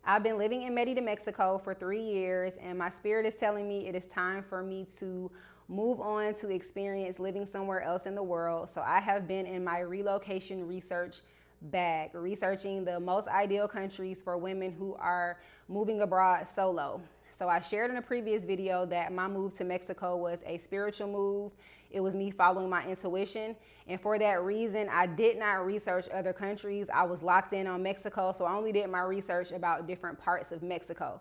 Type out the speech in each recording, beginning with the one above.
I've been living in Mérida, Mexico for 3 years, and my spirit is telling me it is time for me to move on to experience living somewhere else in the world. So I have been in my relocation research bag, researching the most ideal countries for women who are moving abroad solo. So I shared in a previous video that my move to Mexico was a spiritual move. It was me following my intuition. And for that reason, I did not research other countries. I was locked in on Mexico, so I only did my research about different parts of Mexico.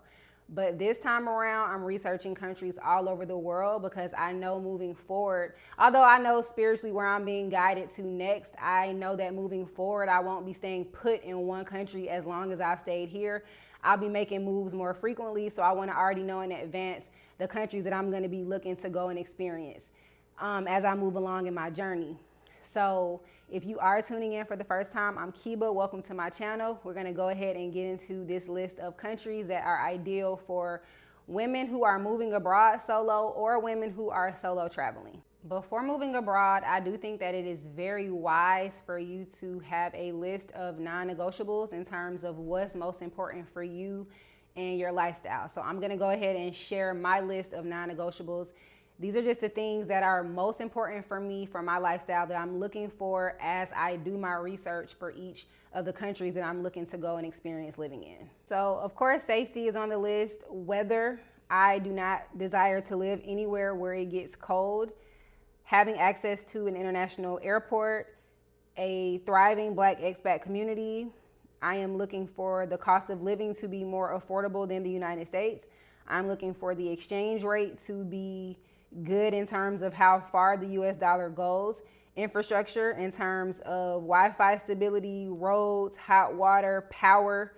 But this time around, I'm researching countries all over the world because I know moving forward, although I know spiritually where I'm being guided to next, I know that moving forward, I won't be staying put in one country as long as I've stayed here. I'll be making moves more frequently, so I want to already know in advance the countries that I'm going to be looking to go and experience as I move along in my journey. So if you are tuning in for the first time, I'm Kiba. Welcome to my channel. We're going to go ahead and get into this list of countries that are ideal for women who are moving abroad solo or women who are solo traveling. Before moving abroad, I do think that it is very wise for you to have a list of non-negotiables in terms of what's most important for you and your lifestyle. So I'm going to go ahead and share my list of non-negotiables. These are just the things that are most important for me, for my lifestyle, that I'm looking for as I do my research for each of the countries that I'm looking to go and experience living in. So, of course, safety is on the list. Weather, I do not desire to live anywhere where it gets cold. Having access to an international airport, a thriving Black expat community. I am looking for the cost of living to be more affordable than the United States. I'm looking for the exchange rate to be good in terms of how far the US dollar goes. Infrastructure in terms of Wi-Fi stability, roads, hot water, power,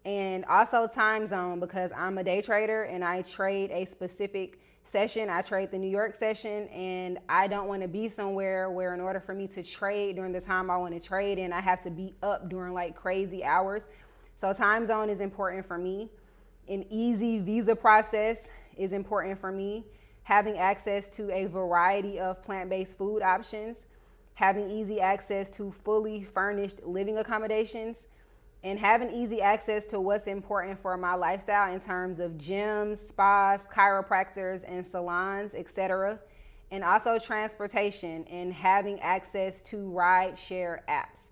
and also time zone, because I'm a day trader and I trade a specific session. I trade the New York session, and I don't want to be somewhere where in order for me to trade during the time I want to trade in, I have to be up during like crazy hours. So time zone is important for me. An easy visa process is important for me. Having access to a variety of plant-based food options, having easy access to fully furnished living accommodations, and having easy access to what's important for my lifestyle in terms of gyms, spas, chiropractors, and salons, etc. And also transportation and having access to ride-share apps.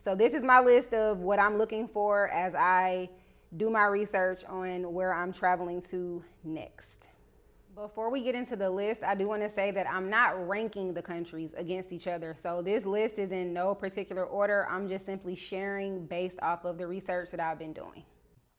So this is my list of what I'm looking for as I do my research on where I'm traveling to next. Before we get into the list, I do want to say that I'm not ranking the countries against each other. So this list is in no particular order. I'm just simply sharing based off of the research that I've been doing.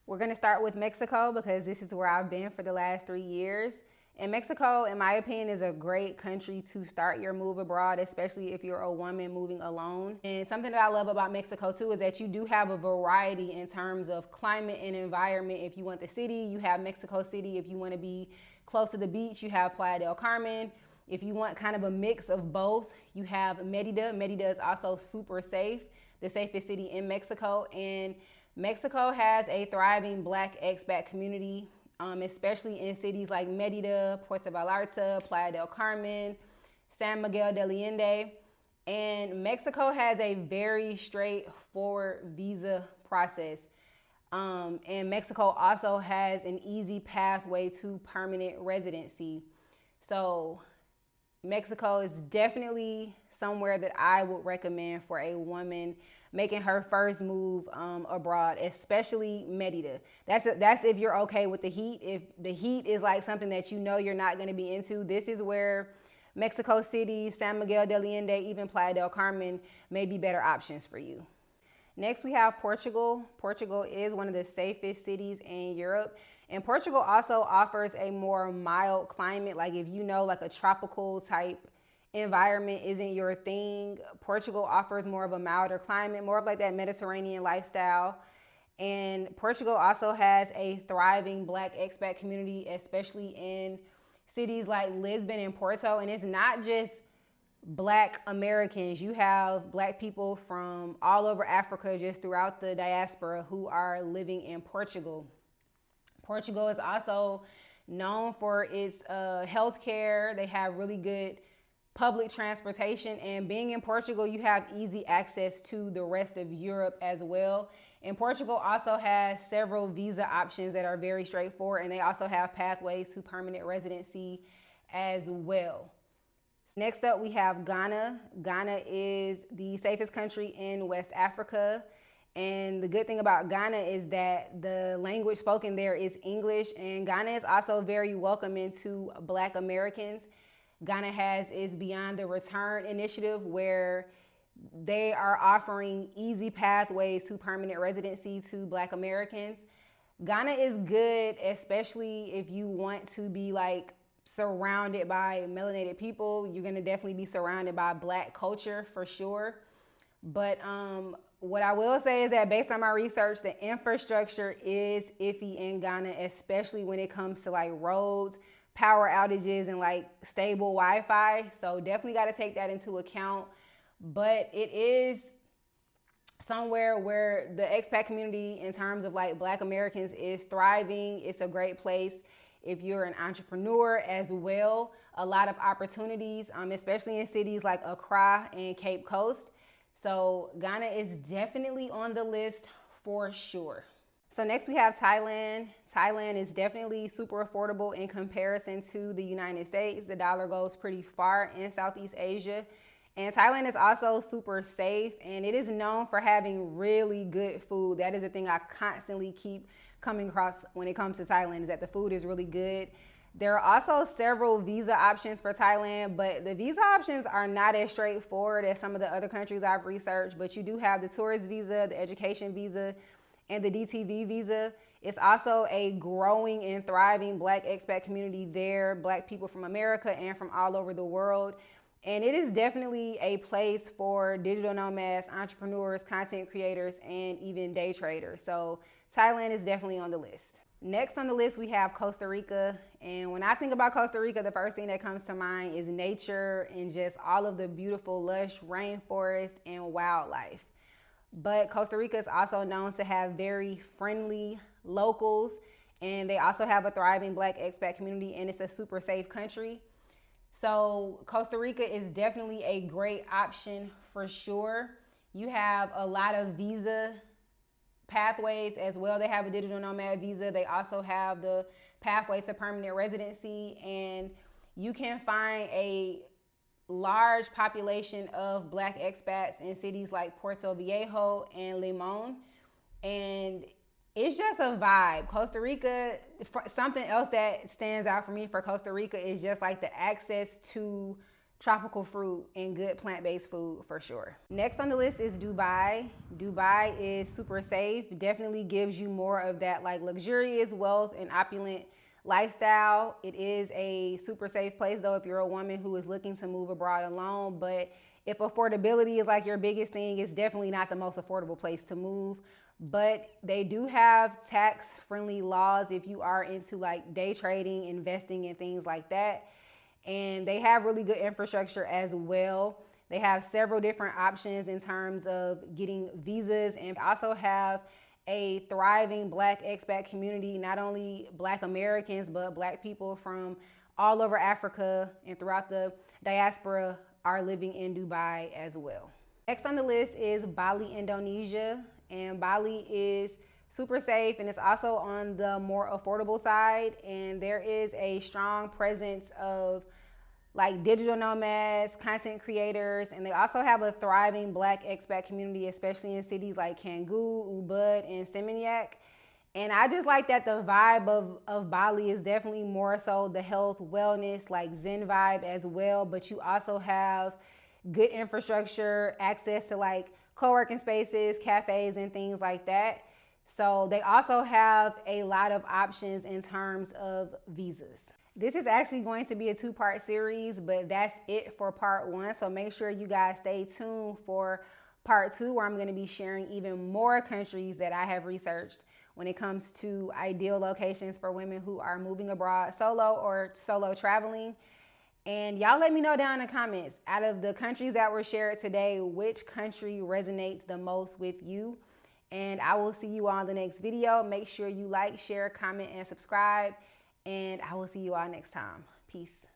We're going to start with Mexico because this is where I've been for the last 3 years. And Mexico, in my opinion, is a great country to start your move abroad, especially if you're a woman moving alone. And something that I love about Mexico too is that you do have a variety in terms of climate and environment. If you want the city, you have Mexico City. If you want to be close to the beach, you have Playa del Carmen. If you want kind of a mix of both, you have Mérida. Mérida is also super safe, the safest city in Mexico. And Mexico has a thriving Black expat community, especially in cities like Mérida, Puerto Vallarta, Playa del Carmen, San Miguel de Allende. And Mexico has a very straightforward visa process. And Mexico also has an easy pathway to permanent residency. So Mexico is definitely somewhere that I would recommend for a woman making her first move abroad, especially Mérida. That's if you're okay with the heat. If the heat is like something that you know you're not going to be into, this is where Mexico City, San Miguel de Allende, even Playa del Carmen may be better options for you. Next, we have Portugal. Portugal is one of the safest cities in Europe. And Portugal also offers a more mild climate. Like if you know like a tropical type environment isn't your thing, Portugal offers more of a milder climate, more of like that Mediterranean lifestyle. And Portugal also has a thriving Black expat community, especially in cities like Lisbon and Porto. And it's not just Black Americans. You have Black people from all over Africa, just throughout the diaspora, who are living in Portugal. Portugal is also known for its healthcare. They have really good public transportation. And being in Portugal, you have easy access to the rest of Europe as well. And Portugal also has several visa options that are very straightforward, and they also have pathways to permanent residency as well. Next up, we have Ghana. Ghana is the safest country in West Africa. And the good thing about Ghana is that the language spoken there is English, and Ghana is also very welcoming to Black Americans. Ghana has its Beyond the Return initiative, where they are offering easy pathways to permanent residency to Black Americans. Ghana is good, especially if you want to be like surrounded by melanated people. You're gonna definitely be surrounded by Black culture for sure. But what I will say is that based on my research, the infrastructure is iffy in Ghana, especially when it comes to like roads, power outages, and like stable Wi-Fi. So definitely got to take that into account. But it is somewhere where the expat community in terms of like Black Americans is thriving. It's a great place if you're an entrepreneur as well. A lot of opportunities, especially in cities like Accra and Cape Coast. So Ghana is definitely on the list for sure. So next we have Thailand. Thailand is definitely super affordable in comparison to the United States. The dollar goes pretty far in Southeast Asia. And Thailand is also super safe, and it is known for having really good food. That is the thing I constantly keep coming across when it comes to Thailand, is that the food is really good. There are also several visa options for Thailand, but the visa options are not as straightforward as some of the other countries I've researched. But you do have the tourist visa, the education visa, and the DTV visa. It's also a growing and thriving Black expat community there, Black people from America and from all over the world. And it is definitely a place for digital nomads, entrepreneurs, content creators, and even day traders. So Thailand is definitely on the list. Next on the list, we have Costa Rica. And when I think about Costa Rica, the first thing that comes to mind is nature and just all of the beautiful, lush rainforest and wildlife. But Costa Rica is also known to have very friendly locals, and they also have a thriving Black expat community, and it's a super safe country. So Costa Rica is definitely a great option for sure. You have a lot of visa pathways as well. They have a digital nomad visa. They also have the pathway to permanent residency, and you can find a large population of Black expats in cities like Puerto Viejo and Limon, and it's just a vibe. Costa Rica, something else that stands out for me for Costa Rica is just like the access to tropical fruit and good plant-based food for sure. Next on the list is Dubai. Dubai is super safe, definitely gives you more of that like luxurious wealth and opulent lifestyle. It is a super safe place though if you're a woman who is looking to move abroad alone, but if affordability is like your biggest thing, it's definitely not the most affordable place to move. But they do have tax-friendly laws if you are into like day trading, investing, and things like that. And they have really good infrastructure as well. They have several different options in terms of getting visas, and also have a thriving Black expat community, not only Black Americans, but Black people from all over Africa and throughout the diaspora are living in Dubai as well. Next on the list is Bali, Indonesia. And Bali is super safe, and it's also on the more affordable side. And there is a strong presence of like digital nomads, content creators, and they also have a thriving Black expat community, especially in cities like Canggu, Ubud, and Seminyak. And I just like that the vibe of Bali is definitely more so the health, wellness, like Zen vibe as well. But you also have good infrastructure, access to like co-working spaces, cafes, and things like that. So they also have a lot of options in terms of visas. This is actually going to be a 2-part series, but that's it for part 1. So make sure you guys stay tuned for part 2, where I'm going to be sharing even more countries that I have researched when it comes to ideal locations for women who are moving abroad solo or solo traveling. And y'all let me know down in the comments, out of the countries that were shared today, which country resonates the most with you. And I will see you on the next video. Make sure you like, share, comment, and subscribe. And I will see you all next time. Peace.